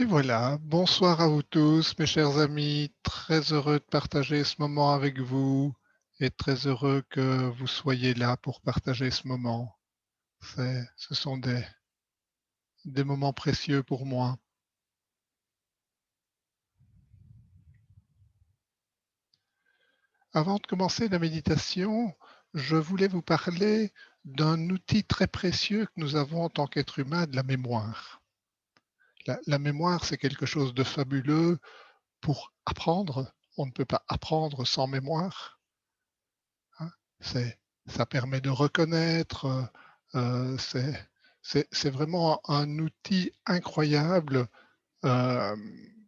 Et voilà, bonsoir à vous tous, mes chers amis. Très heureux de partager ce moment avec vous et très heureux que vous soyez là pour partager ce moment. Ce sont des moments précieux pour moi. Avant de commencer la méditation, je voulais vous parler d'un outil très précieux que nous avons en tant qu'être humain, de la mémoire. La mémoire, c'est quelque chose de fabuleux pour apprendre. On ne peut pas apprendre sans mémoire. Hein, c'est ça permet de reconnaître, c'est c'est vraiment un outil incroyable, hem,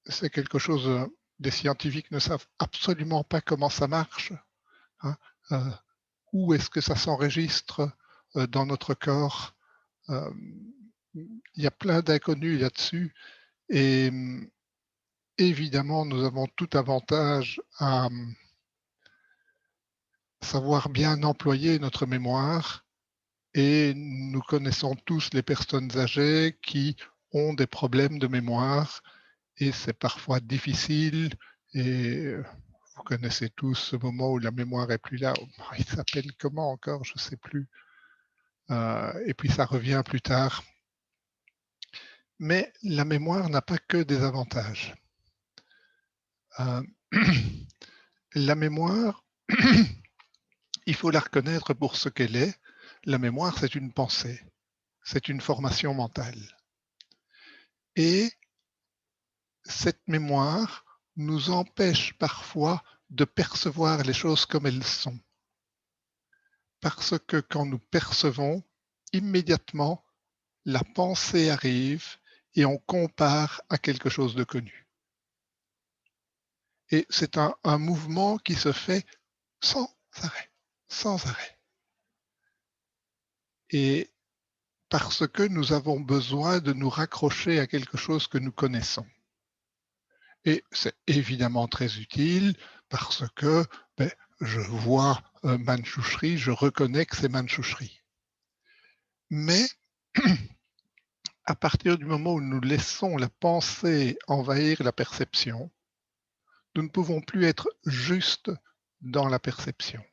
c'est quelque chose, des scientifiques ne savent absolument pas comment ça marche, hein, heu, où est-ce que ça s'enregistre, dans notre corps? Hem, il y a plein d'inconnus là-dessus et évidemment, nous avons tout avantage à, savoir bien employer notre mémoire. Et nous connaissons tous les personnes âgées qui ont des problèmes de mémoire et c'est parfois difficile et vous connaissez tous ce moment où la mémoire est plus là. Oh, il s'appelle comment encore? Je ne sais plus. Et puis ça revient plus tard. Mais la mémoire n'a pas que des avantages. Heu, la mémoire, il faut la reconnaître pour ce qu'elle est. La mémoire, c'est une pensée, c'est une formation mentale et cette mémoire nous empêche parfois de percevoir les choses comme elles sont. Parce que quand nous percevons, immédiatement, la pensée arrive et on compare à quelque chose de connu. Et c'est un mouvement qui se fait sans arrêt, sans arrêt. Et parce que nous avons besoin de nous raccrocher à quelque chose que nous connaissons. Et c'est évidemment très utile parce que, beh, je vois, Manchoucherie, je reconnais que c'est Manchoucherie. Mais à partir du moment où nous laissons la pensée envahir la perception, nous ne pouvons plus être juste dans la perception.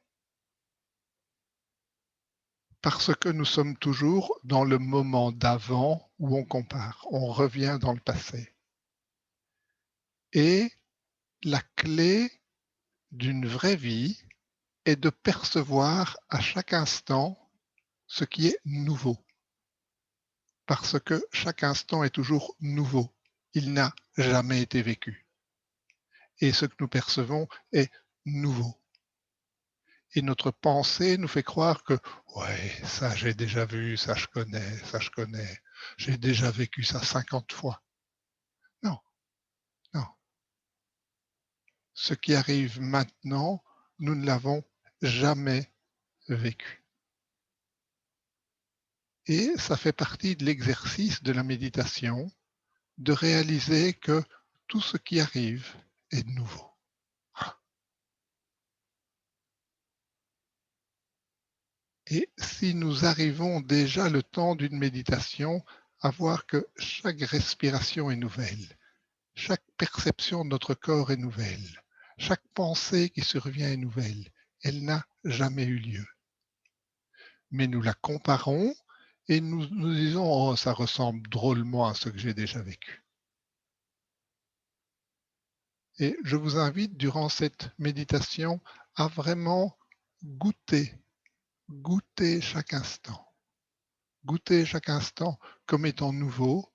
Parce que nous sommes toujours dans le moment d'avant où on compare, on revient dans le passé. Et la clé d'une vraie vie est de percevoir à chaque instant ce qui est nouveau, parce que chaque instant est toujours nouveau. Il n'a jamais été vécu. Et ce que nous percevons est nouveau. Et notre pensée nous fait croire que ouais, ça j'ai déjà vu, ça je connais, j'ai déjà vécu ça 50 fois. Non, non. Ce qui arrive maintenant, nous ne l'avons jamais vécu. Et ça fait partie de l'exercice de la méditation, de réaliser que tout ce qui arrive est nouveau. Et si nous arrivons déjà le temps d'une méditation à voir que chaque respiration est nouvelle, chaque perception de notre corps est nouvelle, chaque pensée qui survient est nouvelle, elle n'a jamais eu lieu. Mais nous la comparons et nous disons oh, ça ressemble drôlement à ce que j'ai déjà vécu. Et je vous invite durant cette méditation à vraiment goûter, goûter chaque instant. Goûter chaque instant comme étant nouveau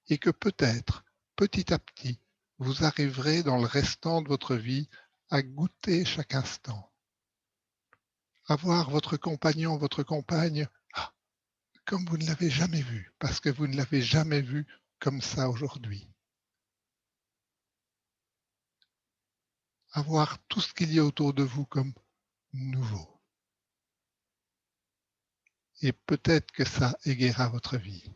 et que peut-être, petit à petit, vous arriverez dans le restant de votre vie à goûter chaque instant, à voir votre compagnon, votre compagne comme vous ne l'avez jamais vu, parce que vous ne l'avez jamais vu comme ça aujourd'hui, à voir tout ce qu'il y a autour de vous comme nouveau. Et peut-être que ça égayera votre vie.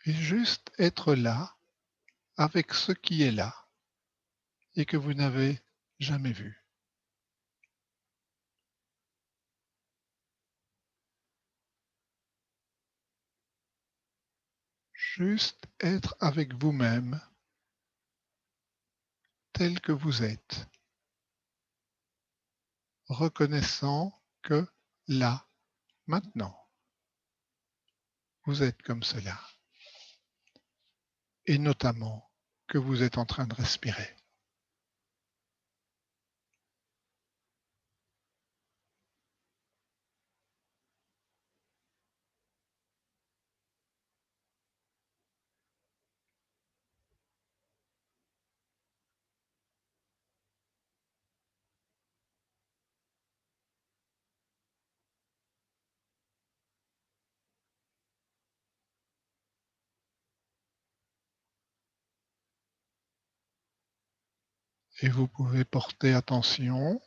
et juste être là avec ce qui est là et que vous n'avez jamais vu. Juste être avec vous-même tel que vous êtes, reconnaissant que là, maintenant, vous êtes comme cela, et notamment que vous êtes en train de respirer. Et vous pouvez porter attention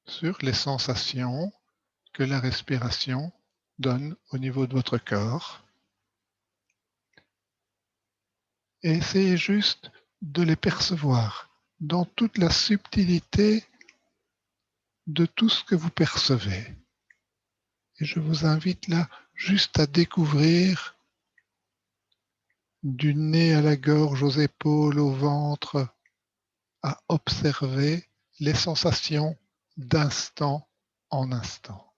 sur les sensations que la respiration donne au niveau de votre corps. Et essayez juste de les percevoir dans toute la subtilité de tout ce que vous percevez. Et je vous invite là juste à découvrir du nez à la gorge, aux épaules, au ventre, à observer les sensations d'instant en instant.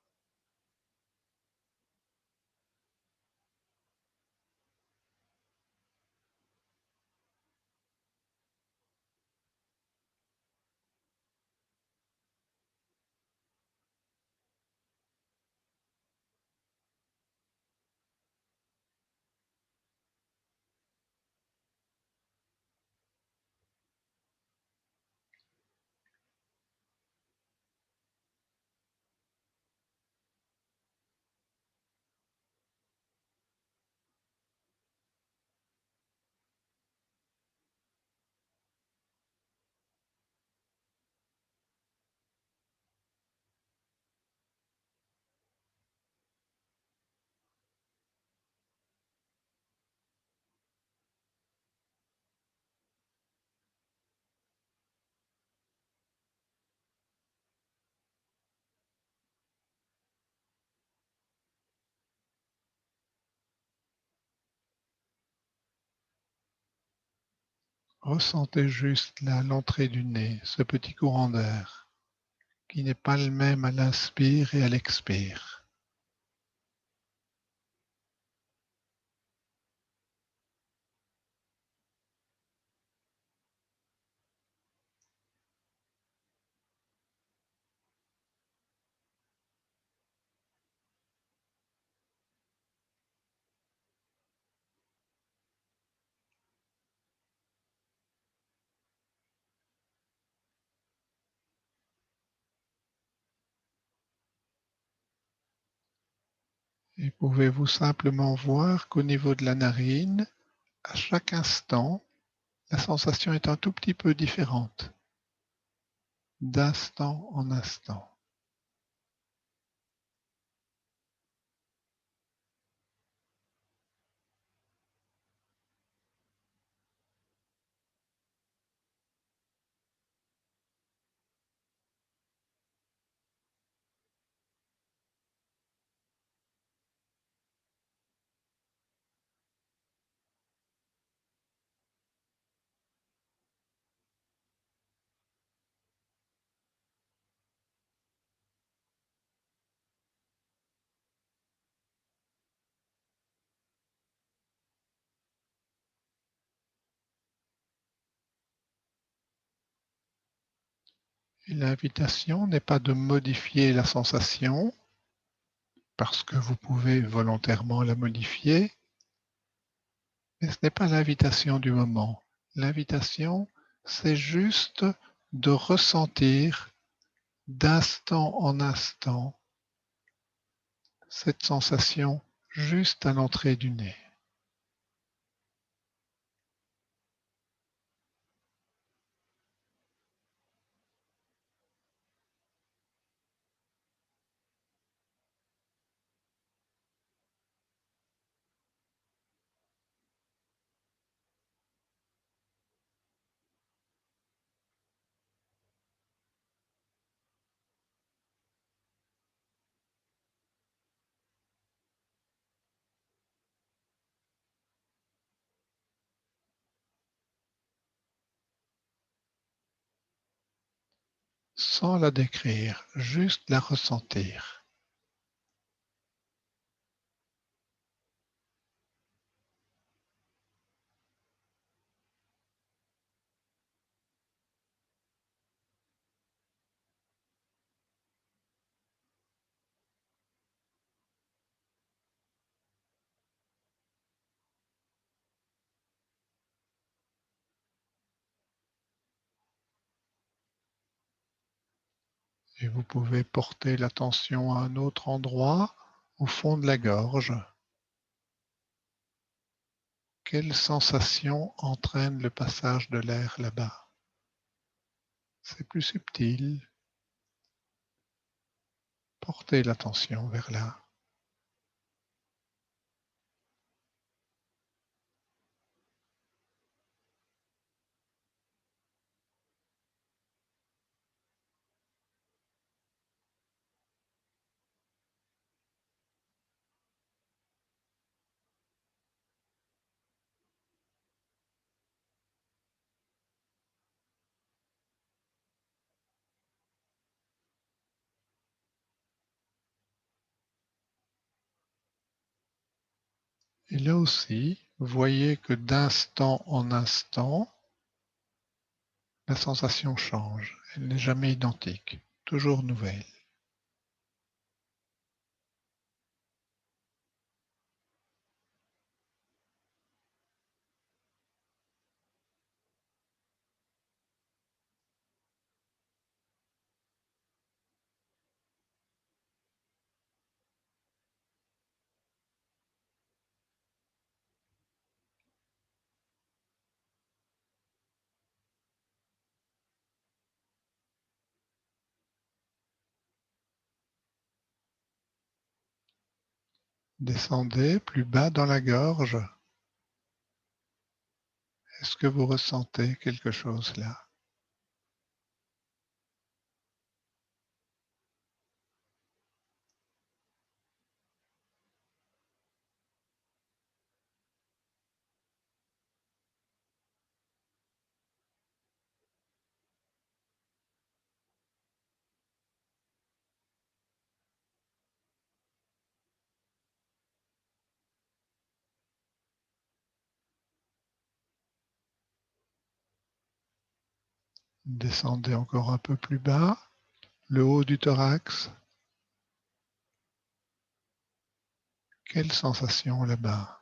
Ressentez juste là l'entrée du nez, ce petit courant d'air qui n'est pas le même à l'inspire et à l'expire. Et pouvez-vous simplement voir qu'au niveau de la narine, à chaque instant, la sensation est un tout petit peu différente, d'instant en instant. Et l'invitation n'est pas de modifier la sensation, parce que vous pouvez volontairement la modifier, mais ce n'est pas l'invitation du moment. L'invitation, c'est juste de ressentir d'instant en instant cette sensation juste à l'entrée du nez. sans la décrire, juste la ressentir. Et vous pouvez porter l'attention à un autre endroit, au fond de la gorge. Quelle sensation entraîne le passage de l'air là-bas? C'est plus subtil. Portez l'attention vers là. Et là aussi, voyez que d'instant en instant, la sensation change. Elle n'est jamais identique, toujours nouvelle. Descendez plus bas dans la gorge. Est-ce que vous ressentez quelque chose là? Descendez encore un peu plus bas, le haut du thorax. Quelle sensation là-bas?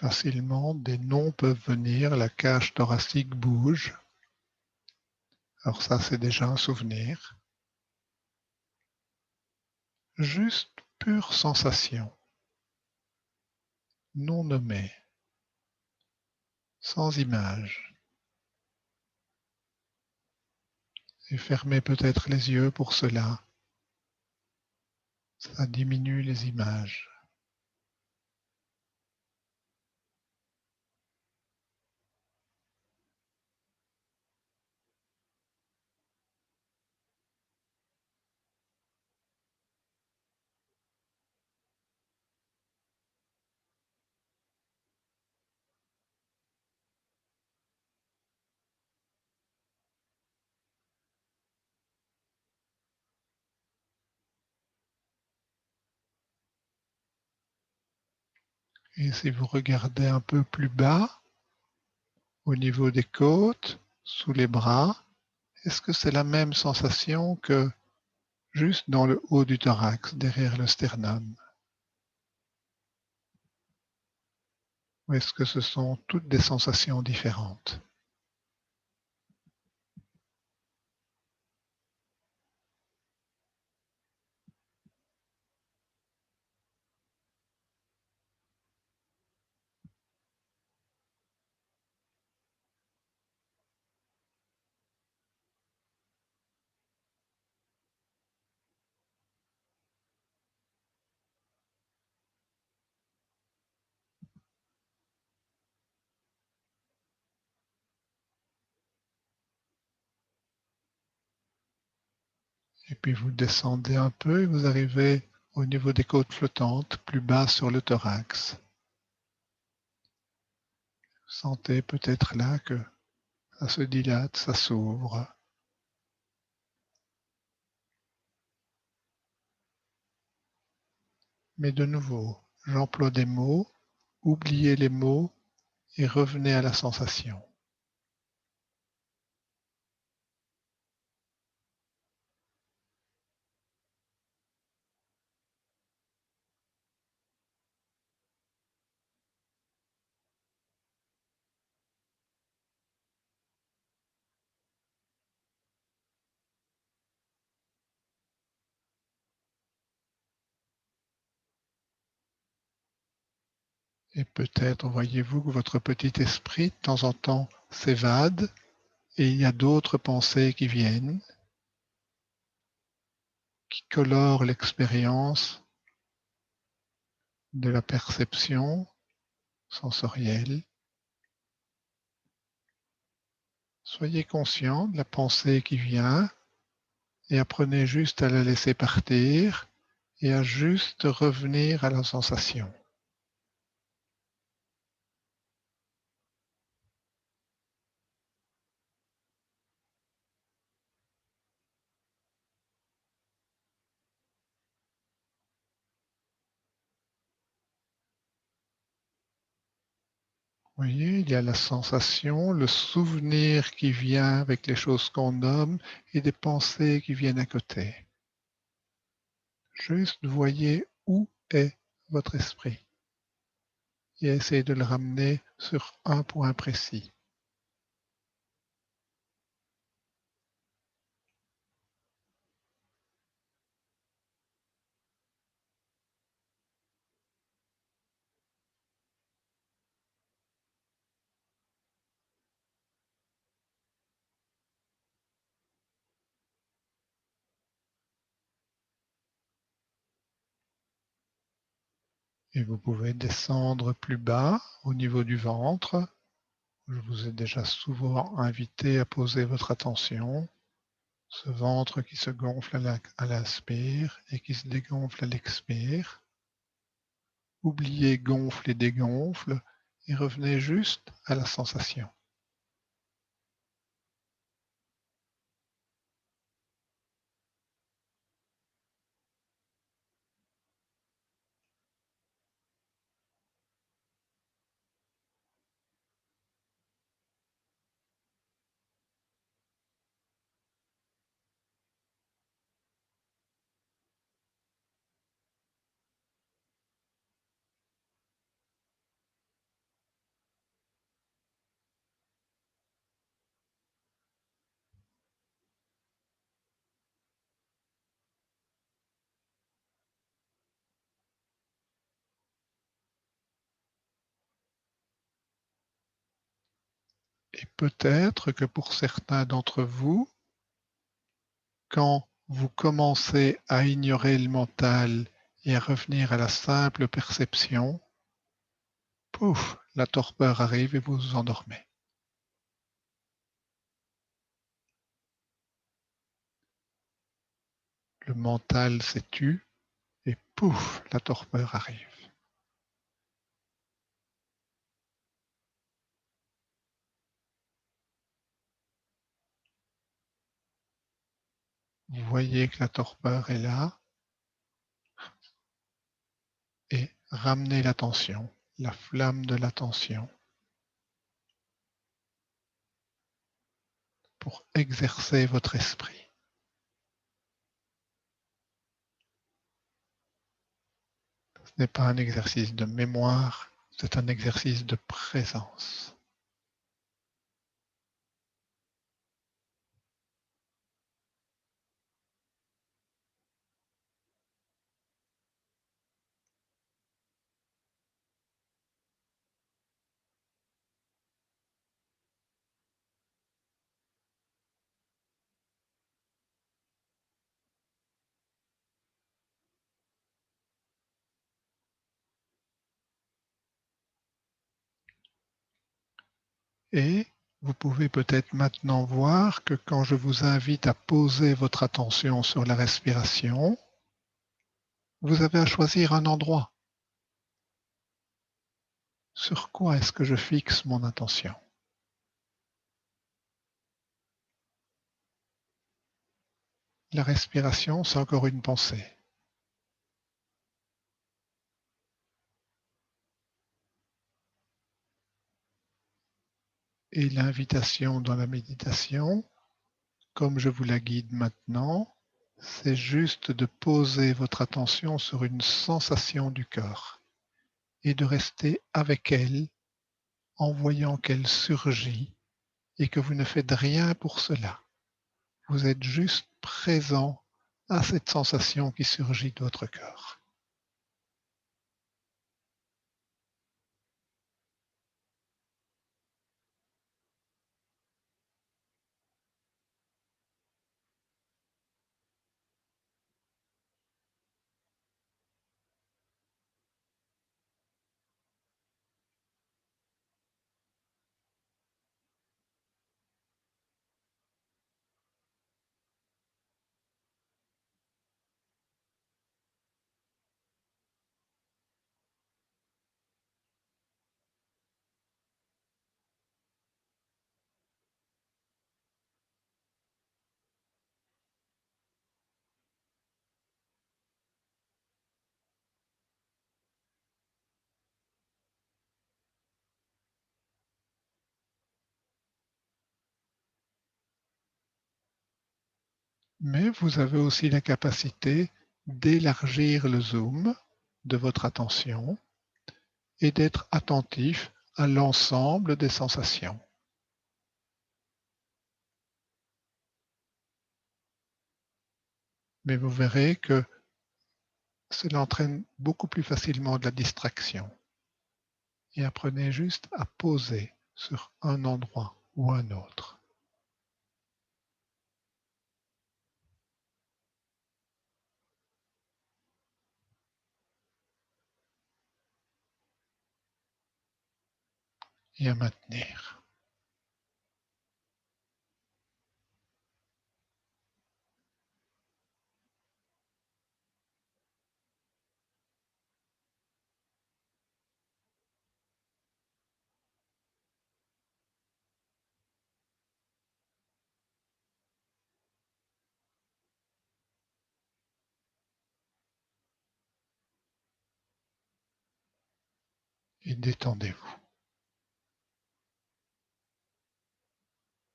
Facilement, des noms peuvent venir, la cage thoracique bouge. Alors ça, c'est déjà un souvenir. Juste pure sensation, non nommée, sans image. Et fermez peut-être les yeux pour cela. Ça diminue les images. Et si vous regardez un peu plus bas, au niveau des côtes, sous les bras, est-ce que c'est la même sensation que juste dans le haut du thorax, derrière le sternum? Ou est-ce que ce sont toutes des sensations différentes? puis vous descendez un peu et vous arrivez au niveau des côtes flottantes, plus bas sur le thorax. Sentez peut-être là que ça se dilate, ça s'ouvre. Mais de nouveau, j'emploie des mots, oubliez les mots et revenez à la sensation. Et peut-être voyez-vous que votre petit esprit, de temps en temps, s'évade et il y a d'autres pensées qui viennent, qui colorent l'expérience de la perception sensorielle. Soyez conscient de la pensée qui vient et apprenez juste à la laisser partir et à juste revenir à la sensation. Vous voyez, il y a la sensation, le souvenir qui vient avec les choses qu'on nomme et des pensées qui viennent à côté. Juste voyez où est votre esprit et essayez de le ramener sur un point précis. Et vous pouvez descendre plus bas au niveau du ventre. Je vous ai déjà souvent invité à poser votre attention. Ce ventre qui se gonfle à l'inspire et qui se dégonfle à l'expire. Oubliez gonfle et dégonfle et revenez juste à la sensation. Et peut-être que pour certains d'entre vous, quand vous commencez à ignorer le mental et à revenir à la simple perception, pouf, la torpeur arrive et vous vous endormez. Le mental s'est tu et pouf, la torpeur arrive. Vous voyez que la torpeur est là et ramenez l'attention, la flamme de l'attention pour exercer votre esprit. Ce n'est pas un exercice de mémoire, c'est un exercice de présence. Et Vous pouvez peut-être maintenant voir que quand je vous invite à poser votre attention sur la respiration, vous avez à choisir un endroit. Sur quoi est-ce que je fixe mon attention? La respiration, c'est encore une pensée. Et l'invitation dans la méditation, comme je vous la guide maintenant, c'est juste de poser votre attention sur une sensation du corps et de rester avec elle en voyant qu'elle surgit et que vous ne faites rien pour cela. Vous êtes juste présent à cette sensation qui surgit de votre corps. Mais vous avez aussi la capacité d'élargir le zoom de votre attention et d'être attentif à l'ensemble des sensations. Mais vous verrez que cela entraîne beaucoup plus facilement de la distraction. Et apprenez juste à poser sur un endroit ou un autre. Et à maintenir. Et détendez-vous,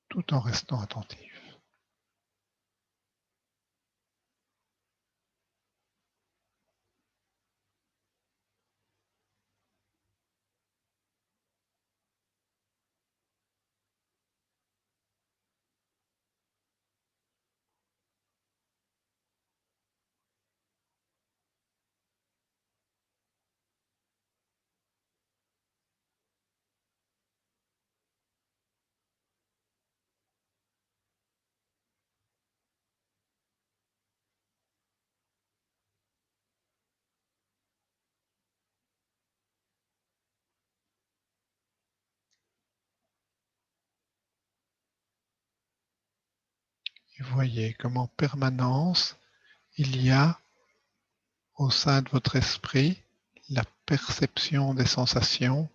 tout en restant attentif. Et voyez comme en permanence, il y a au sein de votre esprit la perception des sensations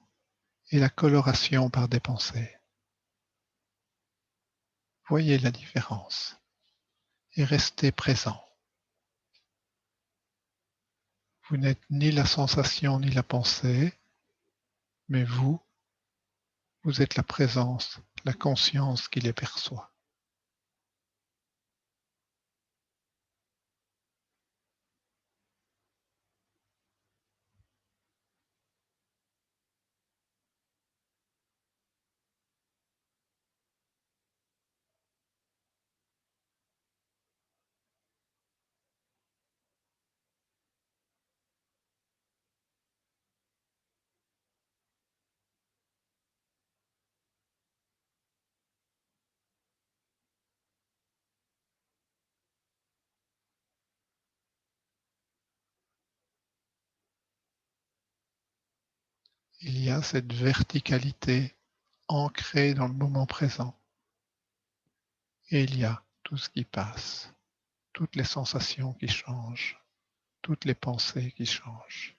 et la coloration par des pensées. Voyez la différence et restez présent. Vous n'êtes ni la sensation ni la pensée, mais vous, vous êtes la présence, la conscience qui les perçoit. Il y a cette verticalité ancré dans le moment présent. Et il y a tout ce qui passe, toutes les sensations qui changent, toutes les pensées qui changent.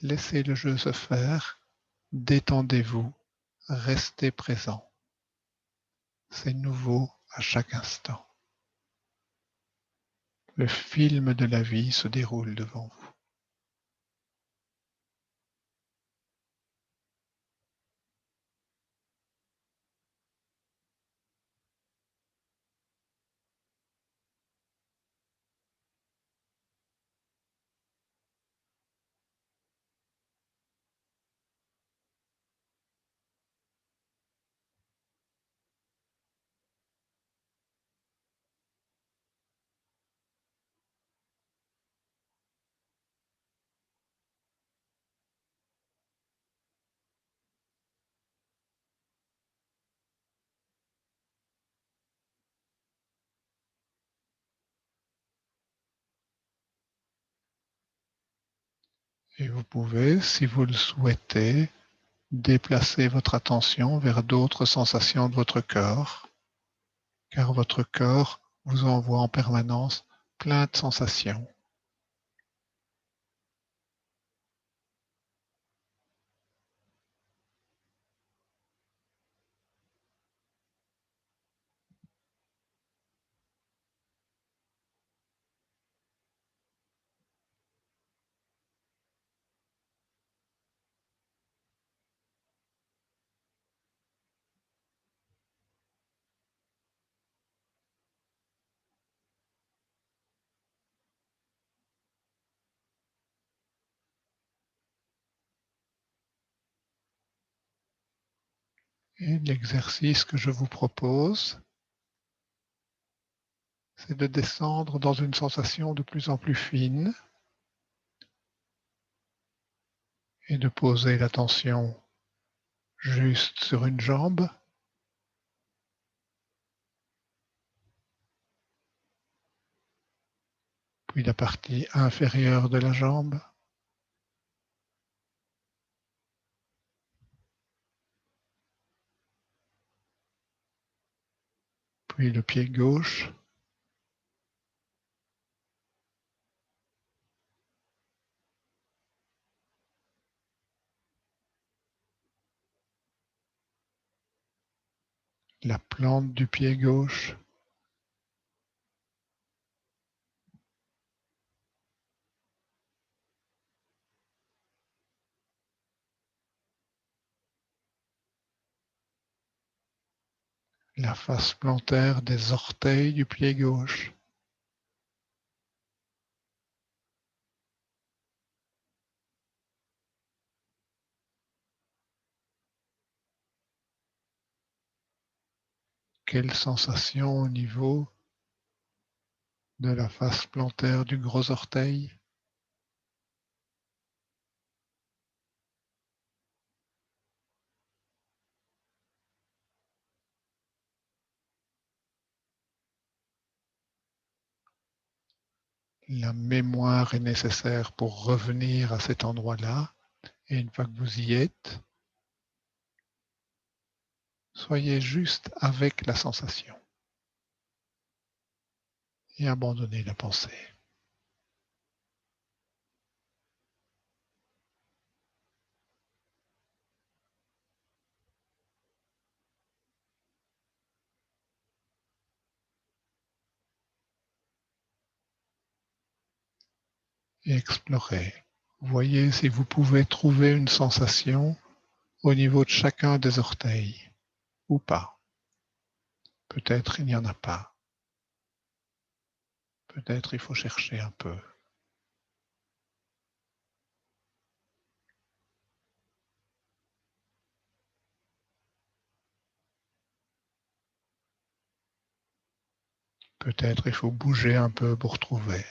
Laissez le jeu se faire, détendez-vous, restez présent. C'est nouveau à chaque instant. Le film de la vie se déroule devant vous. Et vous pouvez, si vous le souhaitez, déplacer votre attention vers d'autres sensations de votre corps, car votre corps vous envoie en permanence plein de sensations. Et l'exercice que je vous propose, c'est de descendre dans une sensation de plus en plus fine et de poser l'attention juste sur une jambe, puis la partie inférieure de la jambe, puis le pied gauche, la plante du pied gauche, la face plantaire des orteils du pied gauche, quelle sensation au niveau de la face plantaire du gros orteil, la mémoire est nécessaire pour revenir à cet endroit-là. Et une fois que vous y êtes, soyez juste avec la sensation et abandonnez la pensée. Et explorez. Voyez si vous pouvez trouver une sensation au niveau de chacun des orteils ou pas. Peut-être il n'y en a pas. Peut-être il faut chercher un peu. Peut-être il faut bouger un peu pour trouver.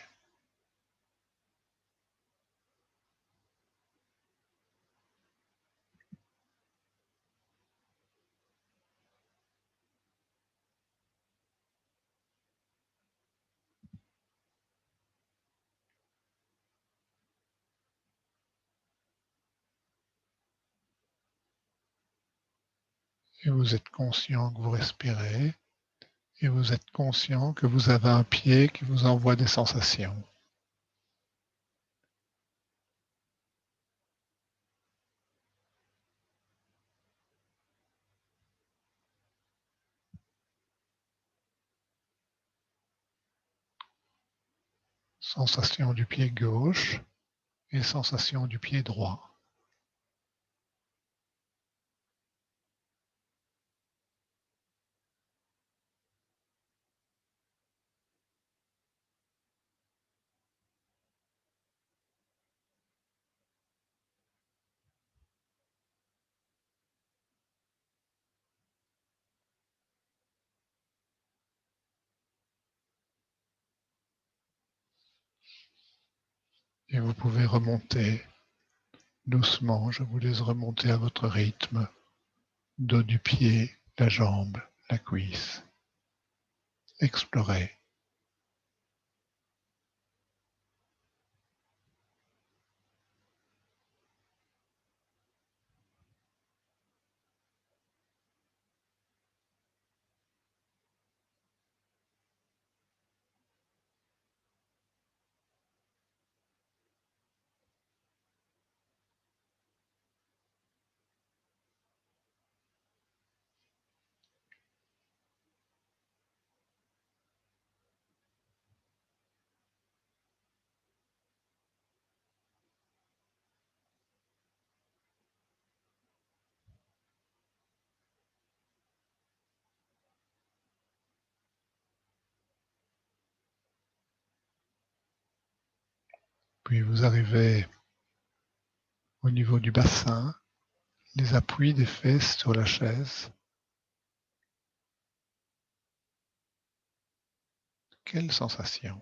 Et vous êtes conscient que vous respirez et vous êtes conscient que vous avez un pied qui vous envoie des sensations. Sensation du pied gauche et sensation du pied droit. Et vous pouvez remonter doucement, je vous laisse remonter à votre rythme, dos du pied, la jambe, la cuisse. Explorez. Puis vous arrivez au niveau du bassin, les appuis des fesses sur la chaise. Quelle sensation!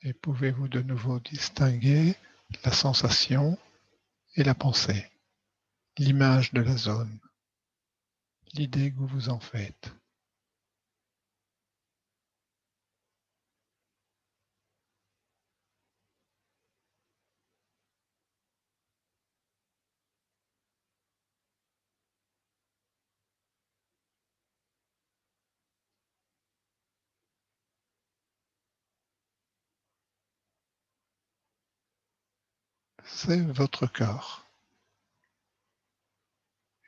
Et pouvez-vous de nouveau distinguer la sensation et la pensée, l'image de la zone, l'idée que vous vous en faites. C'est votre corps.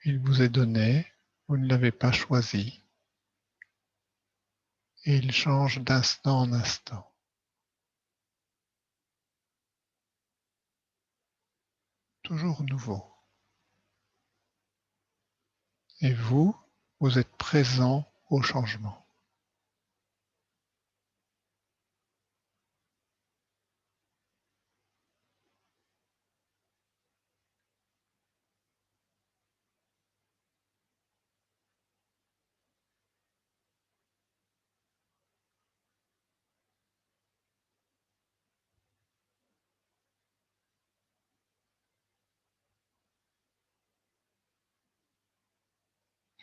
Il vous est donné, vous ne l'avez pas choisi, et il change d'instant en instant. Toujours nouveau. Et vous, vous êtes présent au changement.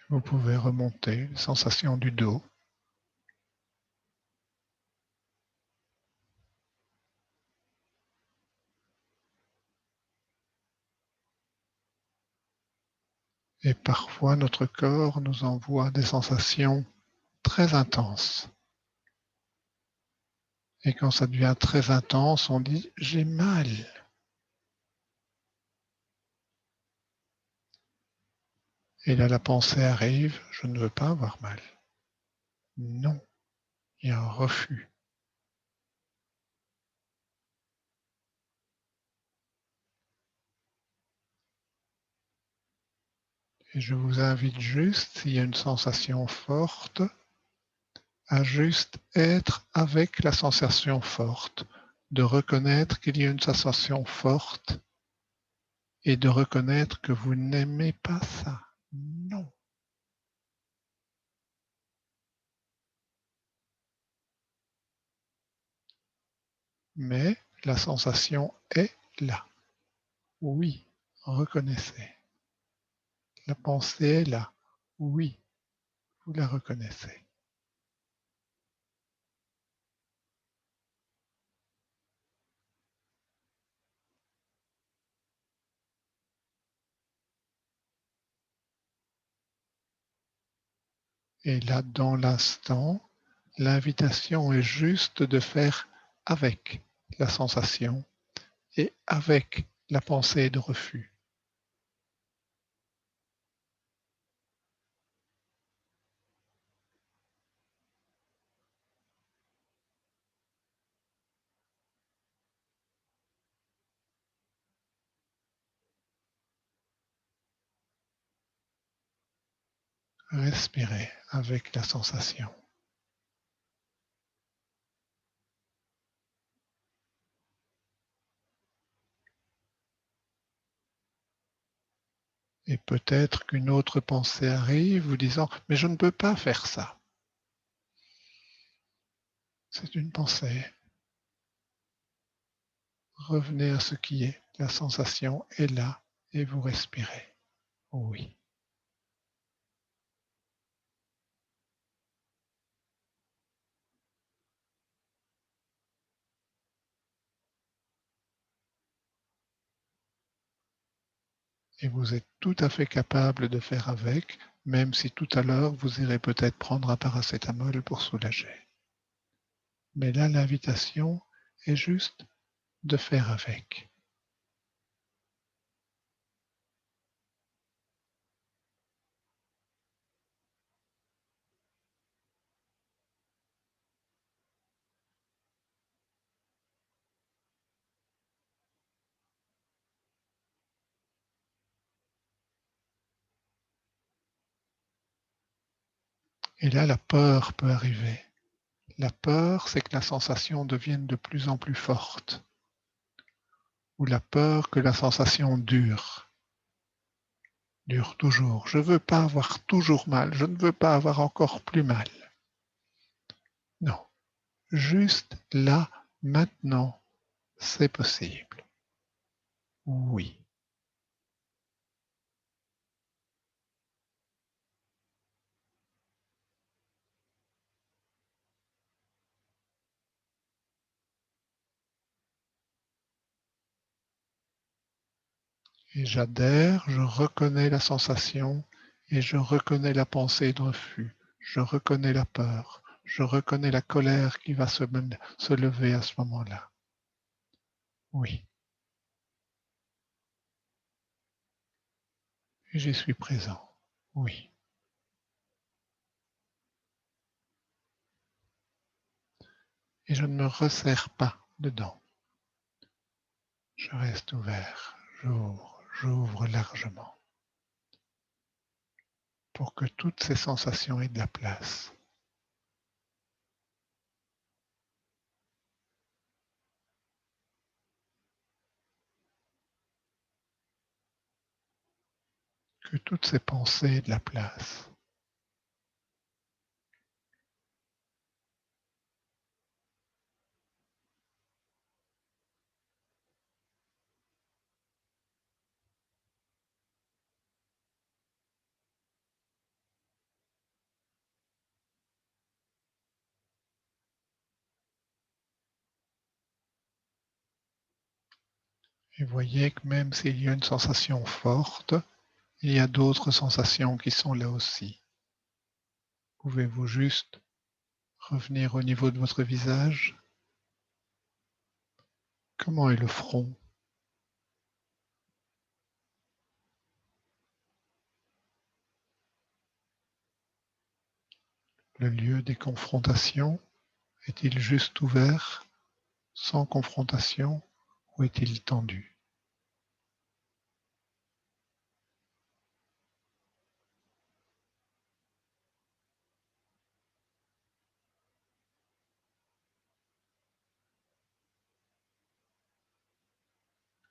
Vous pouvez remonter les sensations du dos. Et parfois notre corps nous envoie des sensations très intenses. Et quand ça devient très intense, on dit « j'ai mal ». Et là, la pensée arrive, je ne veux pas avoir mal. Non, il y a un refus. Et je vous invite juste, s'il y a une sensation forte, à juste être avec la sensation forte, de reconnaître qu'il y a une sensation forte et de reconnaître que vous n'aimez pas ça. Non. Mais la sensation est là. Oui, reconnaissez. La pensée est là. Oui, vous la reconnaissez. Et là, dans l'instant, l'invitation est juste de faire avec la sensation et avec la pensée de refus. Respirez avec la sensation. Et peut-être qu'une autre pensée arrive vous disant « mais je ne peux pas faire ça ». C'est une pensée. Revenez à ce qui est. La sensation est là et vous respirez. Oui. Et vous êtes tout à fait capable de faire avec, même si tout à l'heure vous irez peut-être prendre un paracétamol pour soulager. Mais là, l'invitation est juste de faire avec. Et là, la peur peut arriver. La peur, c'est que la sensation devienne de plus en plus forte. Ou la peur que la sensation dure toujours. Je ne veux pas avoir toujours mal, je ne veux pas avoir encore plus mal. Non, juste là, maintenant, c'est possible. Oui. Et j'adhère, je reconnais la sensation et je reconnais la pensée de refus. Je reconnais la peur. Je reconnais la colère qui va se lever à ce moment-là. Oui, j'y suis présent. Oui. Et je ne me resserre pas dedans. Je reste ouvert. J'ouvre largement pour que toutes ces sensations aient de la place. Que toutes ces pensées aient de la place. Et voyez que même s'il y a une sensation forte, il y a d'autres sensations qui sont là aussi. Pouvez-vous juste revenir au niveau de votre visage? Comment est le front? Le lieu des confrontations est-il juste ouvert, sans confrontation, ou est-il tendu?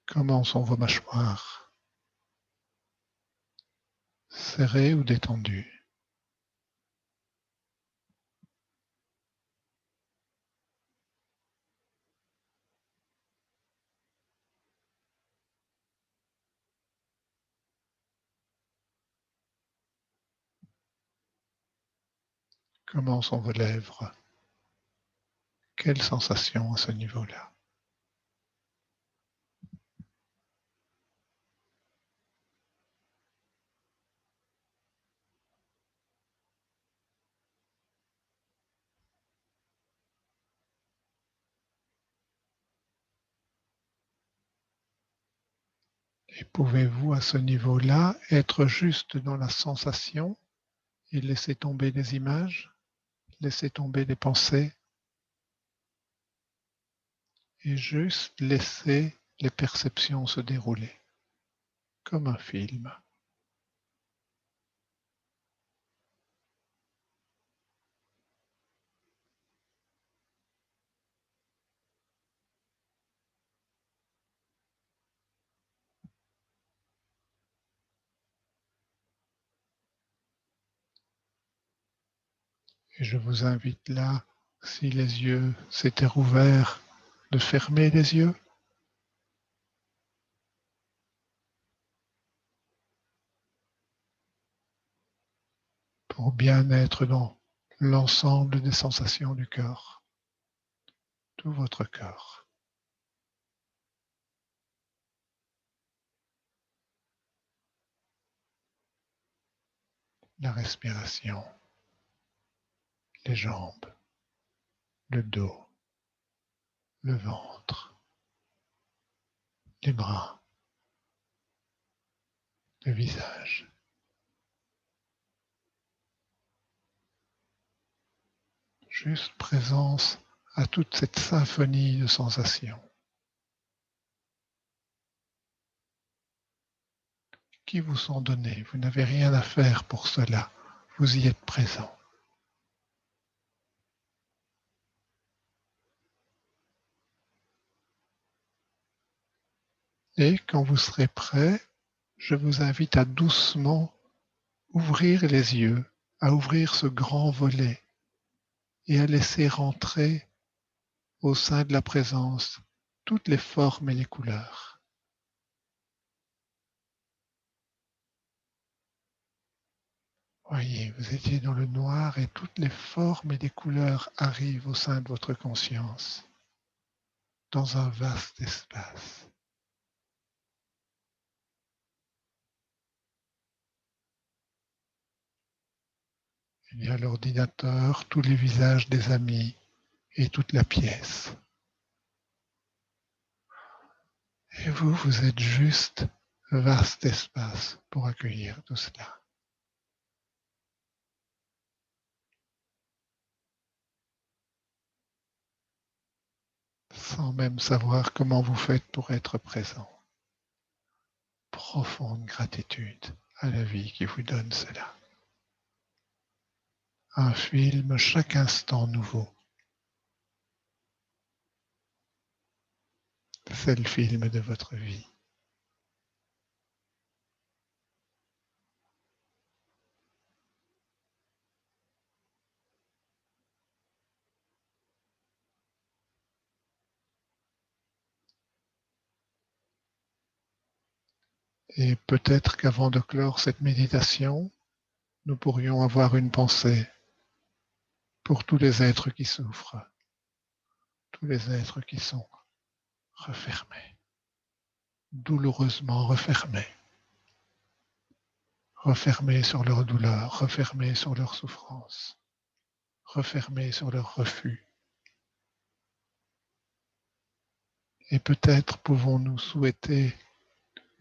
Comment sont vos mâchoires? Serrées ou détendues? Comment sont vos lèvres? Quelle sensation à ce niveau-là? Et pouvez-vous à ce niveau-là être juste dans la sensation et laisser tomber les images, laisser tomber les pensées et juste laisser les perceptions se dérouler comme un film. Et je vous invite là, si les yeux s'étaient rouverts, de fermer les yeux pour bien être dans l'ensemble des sensations du corps, tout votre corps. La respiration, les jambes, le dos, le ventre, les bras, le visage. Juste présence à toute cette symphonie de sensations qui vous sont données. Vous n'avez rien à faire pour cela. Vous y êtes présent. Et quand vous serez prêt, je vous invite à doucement ouvrir les yeux, à ouvrir ce grand volet et à laisser rentrer au sein de la présence toutes les formes et les couleurs. Voyez, vous étiez dans le noir et toutes les formes et les couleurs arrivent au sein de votre conscience, dans un vaste espace. Il y a l'ordinateur, tous les visages des amis et toute la pièce. Et vous, vous êtes juste vaste espace pour accueillir tout cela. Sans même savoir comment vous faites pour être présent. Profonde gratitude à la vie qui vous donne cela. Un film chaque instant nouveau. C'est le film de votre vie. Et peut-être qu'avant de clore cette méditation, nous pourrions avoir une pensée pour tous les êtres qui souffrent, tous les êtres qui sont refermés, douloureusement refermés, refermés sur leur douleur, refermés sur leur souffrance, refermés sur leur refus. Et peut-être pouvons-nous souhaiter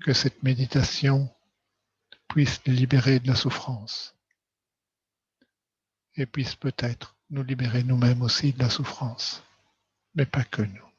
que cette méditation puisse les libérer de la souffrance et puisse peut-être nous libérer nous-mêmes aussi de la souffrance, mais pas que nous.